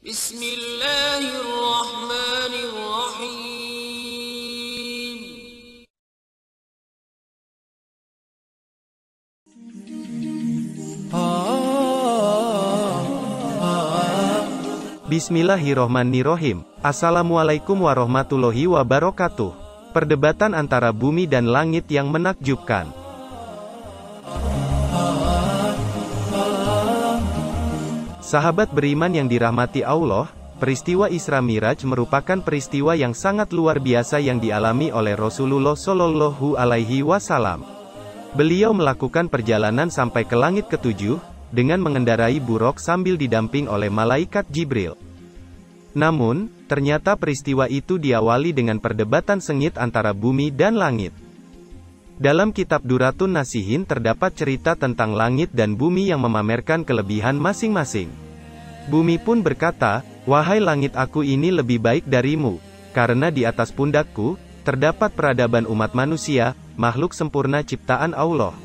Bismillahirrahmanirrahim. Bismillahirrohmanirrohim. Assalamualaikum warahmatullahi wabarakatuh. Perdebatan antara bumi dan langit yang menakjubkan. Sahabat beriman yang dirahmati Allah, peristiwa Isra Miraj merupakan peristiwa yang sangat luar biasa yang dialami oleh Rasulullah Shallallahu Alaihi Wasallam. Beliau melakukan perjalanan sampai ke langit ketujuh, dengan mengendarai buraq sambil didamping oleh malaikat Jibril. Namun, ternyata peristiwa itu diawali dengan perdebatan sengit antara bumi dan langit. Dalam kitab Duratun Nasihin terdapat cerita tentang langit dan bumi yang memamerkan kelebihan masing-masing. Bumi pun berkata, "Wahai langit, aku ini lebih baik darimu, karena di atas pundakku, terdapat peradaban umat manusia, makhluk sempurna ciptaan Allah.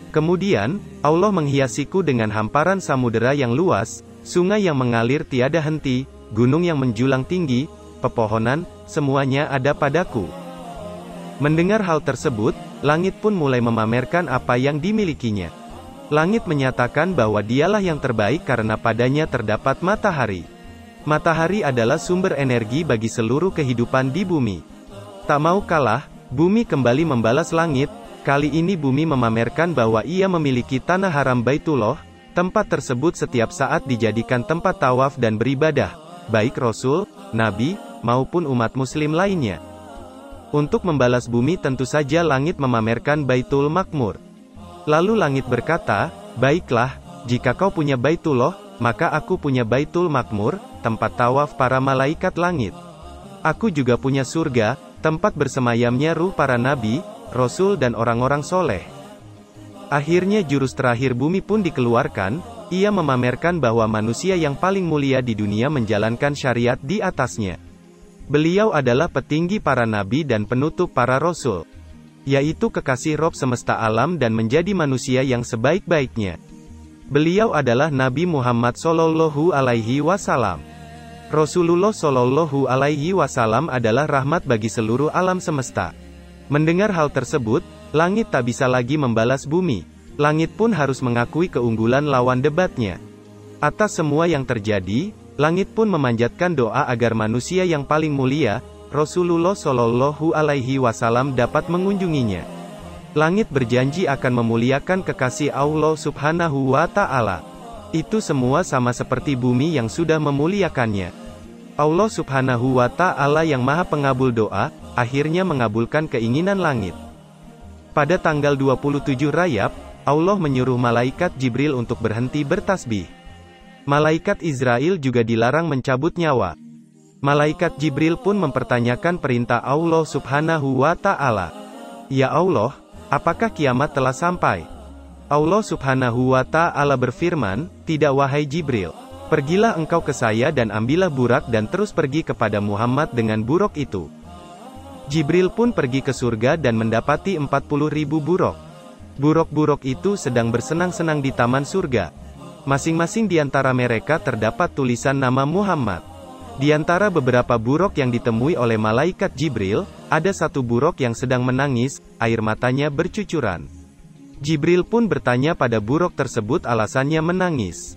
Kemudian, Allah menghiasiku dengan hamparan samudera yang luas, sungai yang mengalir tiada henti, gunung yang menjulang tinggi, pepohonan, semuanya ada padaku." Mendengar hal tersebut, langit pun mulai memamerkan apa yang dimilikinya. Langit menyatakan bahwa dialah yang terbaik karena padanya terdapat matahari. Matahari adalah sumber energi bagi seluruh kehidupan di bumi. Tak mau kalah, bumi kembali membalas langit. Kali ini bumi memamerkan bahwa ia memiliki tanah haram Baitullah. Tempat tersebut setiap saat dijadikan tempat tawaf dan beribadah, baik Rasul, Nabi, maupun umat muslim lainnya. Untuk membalas bumi tentu saja langit memamerkan Baitul Makmur. Lalu langit berkata, "Baiklah, jika kau punya Baitullah, maka aku punya Baitul Makmur, tempat tawaf para malaikat langit. Aku juga punya surga, tempat bersemayamnya ruh para nabi, rasul dan orang-orang soleh." Akhirnya jurus terakhir bumi pun dikeluarkan. Ia memamerkan bahwa manusia yang paling mulia di dunia menjalankan syariat di atasnya. Beliau adalah petinggi para nabi dan penutup para rasul, yaitu kekasih Rob semesta alam dan menjadi manusia yang sebaik-baiknya. Beliau adalah Nabi Muhammad Shallallahu Alaihi Wasallam. Rasulullah Shallallahu Alaihi Wasallam adalah rahmat bagi seluruh alam semesta. Mendengar hal tersebut, langit tak bisa lagi membalas bumi. Langit pun harus mengakui keunggulan lawan debatnya. Atas semua yang terjadi, langit pun memanjatkan doa agar manusia yang paling mulia, Rasulullah Shallallahu Alaihi Wasallam dapat mengunjunginya. Langit berjanji akan memuliakan kekasih Allah Subhanahu wa Ta'ala. Itu semua sama seperti bumi yang sudah memuliakannya. Allah Subhanahu wa Ta'ala yang Maha Pengabul doa, akhirnya mengabulkan keinginan langit. Pada tanggal 27 Rajab, Allah menyuruh malaikat Jibril untuk berhenti bertasbih. Malaikat Israel juga dilarang mencabut nyawa. Malaikat Jibril pun mempertanyakan perintah Allah Subhanahu wa Ta'ala. "Ya Allah, apakah kiamat telah sampai?" Allah Subhanahu wa Ta'ala berfirman, "Tidak wahai Jibril. Pergilah engkau ke saya dan ambillah buraq dan terus pergi kepada Muhammad dengan buraq itu." Jibril pun pergi ke surga dan mendapati 40.000 buraq. Buraq-buraq itu sedang bersenang-senang di taman surga. Masing-masing di antara mereka terdapat tulisan nama Muhammad. Di antara beberapa buraq yang ditemui oleh malaikat Jibril, ada satu buraq yang sedang menangis, air matanya bercucuran. Jibril pun bertanya pada buraq tersebut alasannya menangis.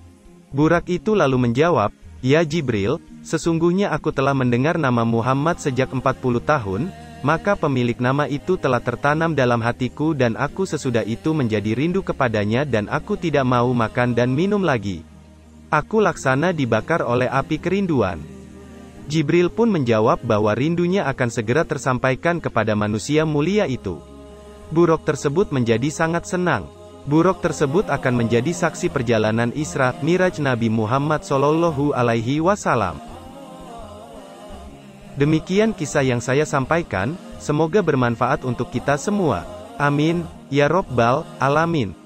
Buraq itu lalu menjawab, "Ya Jibril, sesungguhnya aku telah mendengar nama Muhammad sejak 40 tahun, maka pemilik nama itu telah tertanam dalam hatiku dan aku sesudah itu menjadi rindu kepadanya dan aku tidak mau makan dan minum lagi. Aku laksana dibakar oleh api kerinduan." Jibril pun menjawab bahwa rindunya akan segera tersampaikan kepada manusia mulia itu. Buraq tersebut menjadi sangat senang. Buraq tersebut akan menjadi saksi perjalanan Isra Miraj Nabi Muhammad Shallallahu Alaihi Wasallam. Demikian kisah yang saya sampaikan, semoga bermanfaat untuk kita semua. Amin, ya Rabbal Alamin.